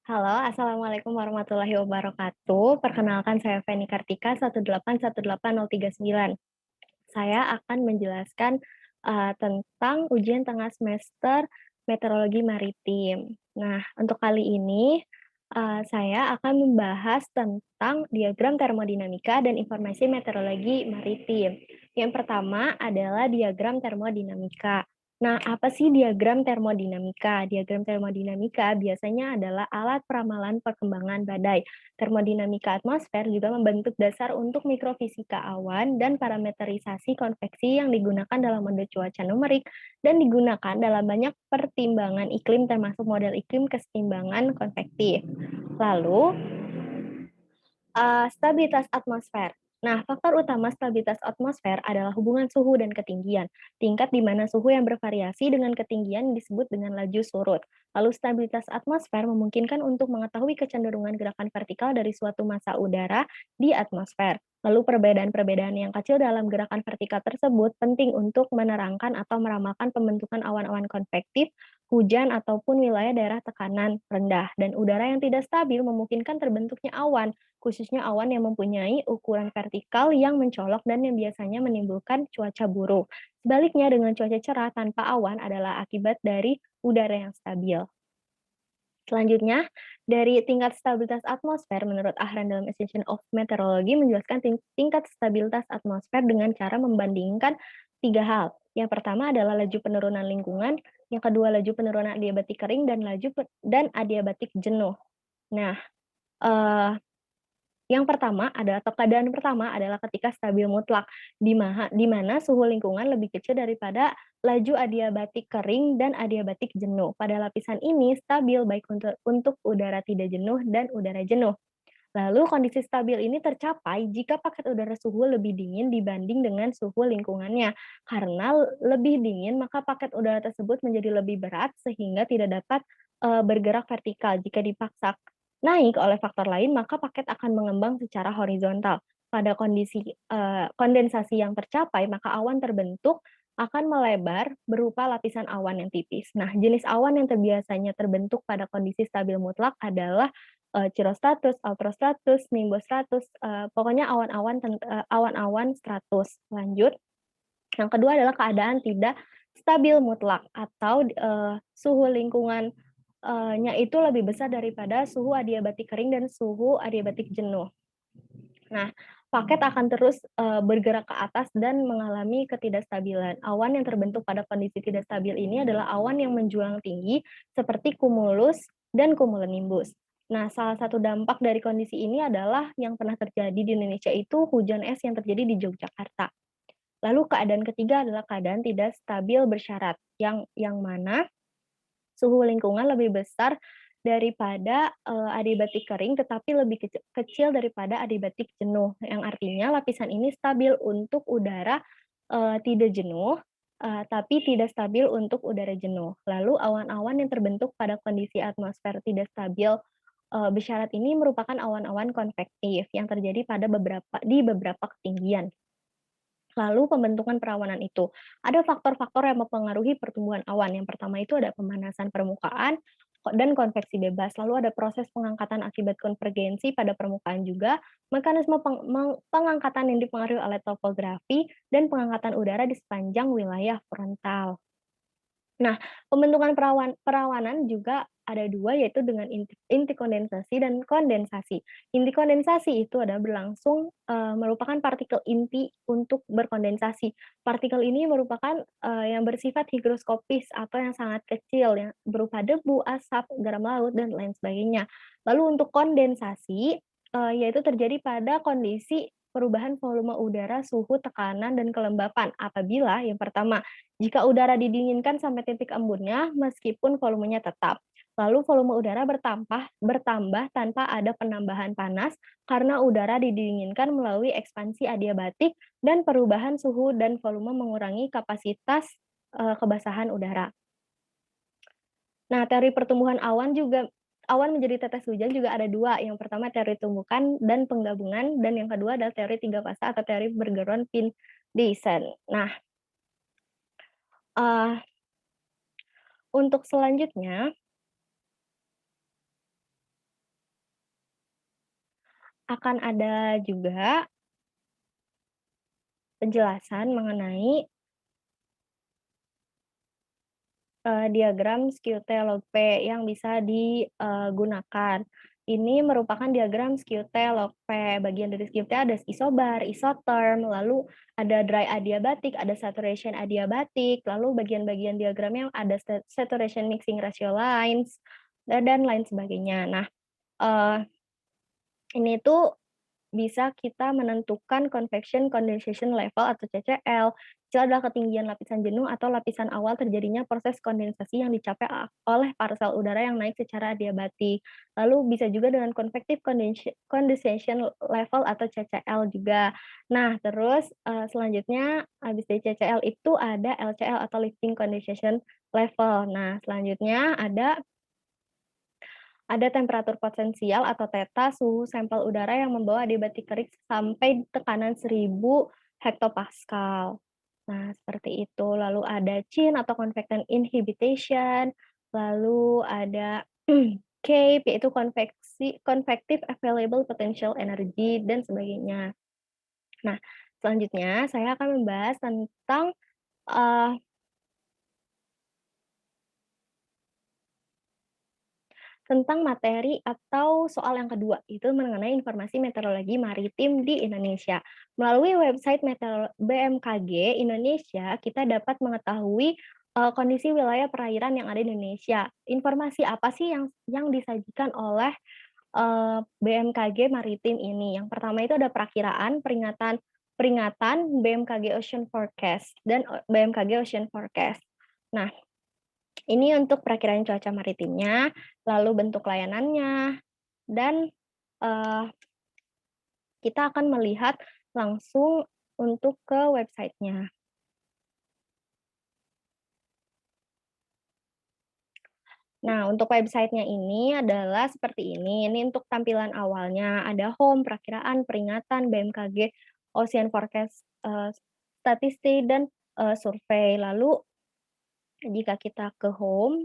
Halo, assalamualaikum warahmatullahi wabarakatuh. Perkenalkan saya Feni Kartika 1818039. Saya akan menjelaskan tentang ujian tengah semester meteorologi maritim. Nah, untuk kali ini saya akan membahas tentang diagram termodinamika dan informasi meteorologi maritim. Yang pertama adalah diagram termodinamika. Nah, apa sih diagram termodinamika? Diagram termodinamika biasanya adalah alat peramalan perkembangan badai. Termodinamika atmosfer juga membentuk dasar untuk mikrofisika awan dan parameterisasi konveksi yang digunakan dalam model cuaca numerik dan digunakan dalam banyak pertimbangan iklim termasuk model iklim kesetimbangan konvektif. Lalu, stabilitas atmosfer. Nah, faktor utama stabilitas atmosfer adalah hubungan suhu dan ketinggian. Tingkat di mana suhu yang bervariasi dengan ketinggian disebut dengan laju surut. Lalu stabilitas atmosfer memungkinkan untuk mengetahui kecenderungan gerakan vertikal dari suatu massa udara di atmosfer. Lalu perbedaan-perbedaan yang kecil dalam gerakan vertikal tersebut penting untuk menerangkan atau meramalkan pembentukan awan-awan konvektif, hujan ataupun wilayah daerah tekanan rendah. Dan udara yang tidak stabil memungkinkan terbentuknya awan, khususnya awan yang mempunyai ukuran vertikal yang mencolok dan yang biasanya menimbulkan cuaca buruk. Sebaliknya, dengan cuaca cerah tanpa awan adalah akibat dari udara yang stabil. Selanjutnya, dari tingkat stabilitas atmosfer, menurut Ahran dalam Essential of Meteorology menjelaskan tingkat stabilitas atmosfer dengan cara membandingkan tiga hal. Yang pertama adalah laju penurunan lingkungan, yang kedua laju penurunan adiabatik kering, dan adiabatik jenuh. Nah, eh, yang pertama adalah atau keadaan pertama adalah ketika stabil mutlak, di mana suhu lingkungan lebih kecil daripada laju adiabatik kering dan adiabatik jenuh. Pada lapisan ini stabil baik untuk udara tidak jenuh dan udara jenuh. Lalu kondisi stabil ini tercapai jika paket udara suhu lebih dingin dibanding dengan suhu lingkungannya. Karena lebih dingin, maka paket udara tersebut menjadi lebih berat sehingga tidak dapat bergerak vertikal. Jika dipaksa naik oleh faktor lain, maka paket akan mengembang secara horizontal. Pada kondisi kondensasi yang tercapai, maka awan terbentuk akan melebar berupa lapisan awan yang tipis. Nah, jenis awan yang terbiasanya terbentuk pada kondisi stabil mutlak adalah cirrostratus, altrostratus, nimbostratus, pokoknya awan-awan stratus. Lanjut, yang kedua adalah keadaan tidak stabil mutlak atau, suhu lingkungan nya itu lebih besar daripada suhu adiabatik kering dan suhu adiabatik jenuh. Nah, paket akan terus, bergerak ke atas dan mengalami ketidakstabilan. Awan yang terbentuk pada kondisi tidak stabil ini adalah awan yang menjulang tinggi seperti cumulus dan cumulonimbus. Nah, salah satu dampak dari kondisi ini adalah yang pernah terjadi di Indonesia itu hujan es yang terjadi di Yogyakarta. Lalu keadaan ketiga adalah keadaan tidak stabil bersyarat, yang mana suhu lingkungan lebih besar daripada, adiabatik kering, tetapi lebih kecil daripada adiabatik jenuh, yang artinya lapisan ini stabil untuk udara, tidak jenuh, tapi tidak stabil untuk udara jenuh. Lalu awan-awan yang terbentuk pada kondisi atmosfer tidak stabil, bersyarat ini merupakan awan-awan konvektif yang terjadi di beberapa ketinggian. Lalu pembentukan perawanan itu. Ada faktor-faktor yang mempengaruhi pertumbuhan awan. Yang pertama itu ada pemanasan permukaan dan konveksi bebas. Lalu ada proses pengangkatan akibat konvergensi pada permukaan juga, mekanisme pengangkatan yang dipengaruhi oleh topografi, dan pengangkatan udara di sepanjang wilayah frontal. Nah, pembentukan perawanan juga ada 2 yaitu dengan inti kondensasi dan kondensasi. Inti kondensasi itu adalah berlangsung, merupakan partikel inti untuk berkondensasi. Partikel ini merupakan, yang bersifat higroskopis atau yang sangat kecil yang berupa debu, asap, garam laut, dan lain sebagainya. Lalu untuk kondensasi, yaitu terjadi pada kondisi perubahan volume udara, suhu, tekanan, dan kelembapan. Apabila yang pertama, jika udara didinginkan sampai titik embunnya meskipun volumenya tetap. Lalu volume udara bertambah tanpa ada penambahan panas karena udara didinginkan melalui ekspansi adiabatik dan perubahan suhu dan volume mengurangi kapasitas, kebasahan udara. Nah, teori pertumbuhan awan menjadi tetes hujan juga ada 2. Yang pertama teori tumbukan dan penggabungan, dan yang kedua adalah teori 3 fase atau teori Bergeron-Pindayson. Nah, untuk selanjutnya akan ada juga penjelasan mengenai diagram Skew-T-Log-P yang bisa digunakan. Ini merupakan diagram Skew-T-Log-P. Bagian dari Skew-T ada isobar, isotherm, lalu ada dry adiabatik, ada saturation adiabatik, lalu bagian-bagian diagramnya ada saturation mixing ratio lines, dan lain sebagainya. Nah, eee, ini tuh bisa kita menentukan convection condensation level atau CCL. Itu adalah ketinggian lapisan jenuh atau lapisan awal terjadinya proses kondensasi yang dicapai oleh partikel udara yang naik secara adiabatik. Lalu bisa juga dengan convective condensation level atau CCL juga. Nah, terus, selanjutnya habis dari CCL itu ada LCL atau lifting condensation level. Nah, selanjutnya ada temperatur potensial atau theta, suhu sampel udara yang membawa adiabatik kerik sampai tekanan 1000 hektopascal. Nah, seperti itu. Lalu ada CIN atau convection inhibition, lalu ada CAPE yaitu convective available potential energy dan sebagainya. Nah, selanjutnya saya akan membahas eee, tentang materi atau soal yang kedua, itu mengenai informasi meteorologi maritim di Indonesia. Melalui website BMKG Indonesia, kita dapat mengetahui, kondisi wilayah perairan yang ada di Indonesia. Informasi apa sih yang disajikan oleh, BMKG Maritim ini? Yang pertama itu ada perakiraan, peringatan peringatan BMKG Ocean Forecast dan BMKG Ocean Forecast. Nah, ini untuk perakiraan cuaca maritimnya, lalu bentuk layanannya, dan, eee, kita akan melihat langsung untuk ke website-nya. Nah, untuk website-nya ini adalah seperti ini untuk tampilan awalnya, ada home, perakiraan, peringatan, BMKG, Ocean Forecast, statistik, dan, survei. Lalu jika kita ke home,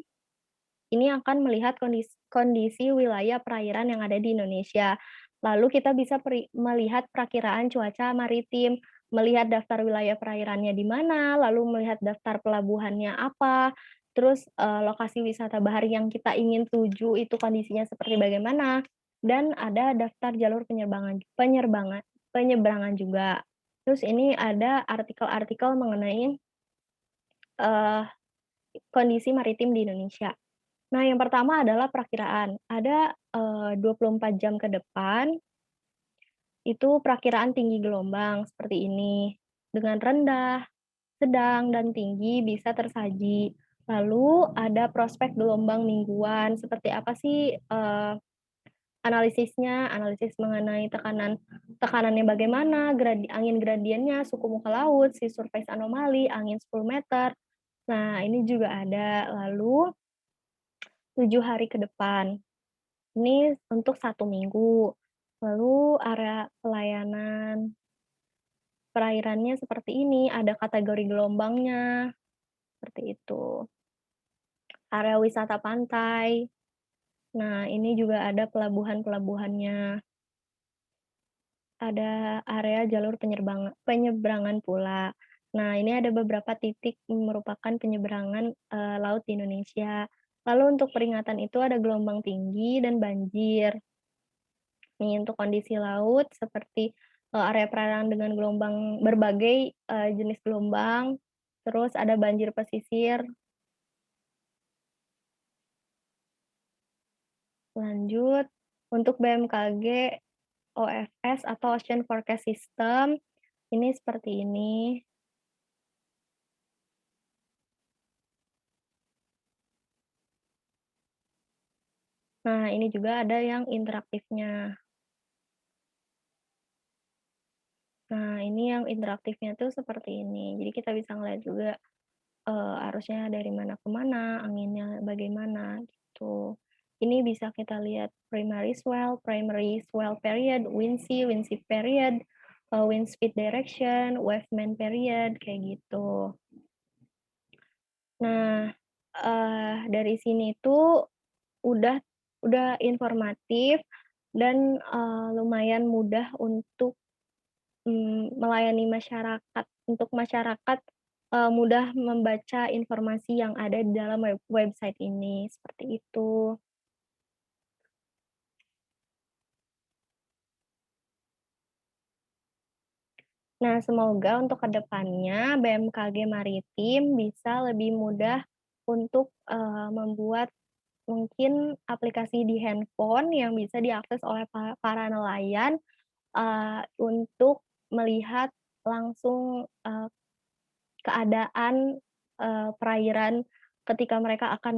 ini akan melihat kondisi wilayah perairan yang ada di Indonesia. Lalu kita bisa melihat perakiraan cuaca maritim, melihat daftar wilayah perairannya di mana, lalu melihat daftar pelabuhannya apa, terus, lokasi wisata bahari yang kita ingin tuju itu kondisinya seperti bagaimana, dan ada daftar jalur penyeberangan juga. Terus ini ada artikel-artikel mengenai, eee, kondisi maritim di Indonesia. Nah, yang pertama adalah perakiraan. Ada, 24 jam ke depan, itu perakiraan tinggi gelombang seperti ini, dengan rendah, sedang, dan tinggi bisa tersaji. Lalu ada prospek gelombang mingguan, seperti apa sih, analisisnya, analisis mengenai tekanannya bagaimana, angin gradiennya, suku muka laut, sea surface anomali, angin 10 meter. Nah, ini juga ada. Lalu 7 hari ke depan. Ini untuk 1 minggu. Lalu area pelayanan perairannya seperti ini, ada kategori gelombangnya, seperti itu. Area wisata pantai, nah ini juga ada pelabuhan-pelabuhannya, ada area jalur penyeberangan pula. Nah, ini ada beberapa titik merupakan penyeberangan, laut di Indonesia. Lalu untuk peringatan itu ada gelombang tinggi dan banjir. Nih untuk kondisi laut seperti, area perairan dengan gelombang berbagai, jenis gelombang, terus ada banjir pesisir, lanjut untuk BMKG OFS atau Ocean Forecast System, ini seperti ini. Nah, ini juga ada yang interaktifnya. Nah, ini yang interaktifnya tuh seperti ini. Jadi kita bisa ngeliat juga, arusnya dari mana ke mana, anginnya bagaimana, gitu. Ini bisa kita lihat primary swell period, wind shear period, wind speed direction, wavement period, kayak gitu. Nah, dari sini tuh udah udah informatif, dan, lumayan mudah untuk, melayani masyarakat. Untuk masyarakat, mudah membaca informasi yang ada di dalam website ini, seperti itu. Nah, semoga untuk kedepannya BMKG Maritim bisa lebih mudah untuk, membuat mungkin aplikasi di handphone yang bisa diakses oleh para nelayan, untuk melihat langsung, keadaan, perairan ketika mereka akan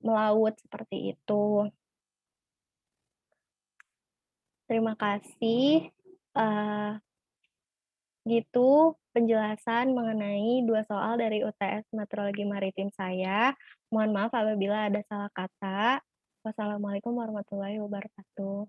melaut, seperti itu. Terima kasih, eee, gitu penjelasan mengenai 2 soal dari UTS Meteorologi Maritim saya. Mohon maaf apabila ada salah kata. Wassalamualaikum warahmatullahi wabarakatuh.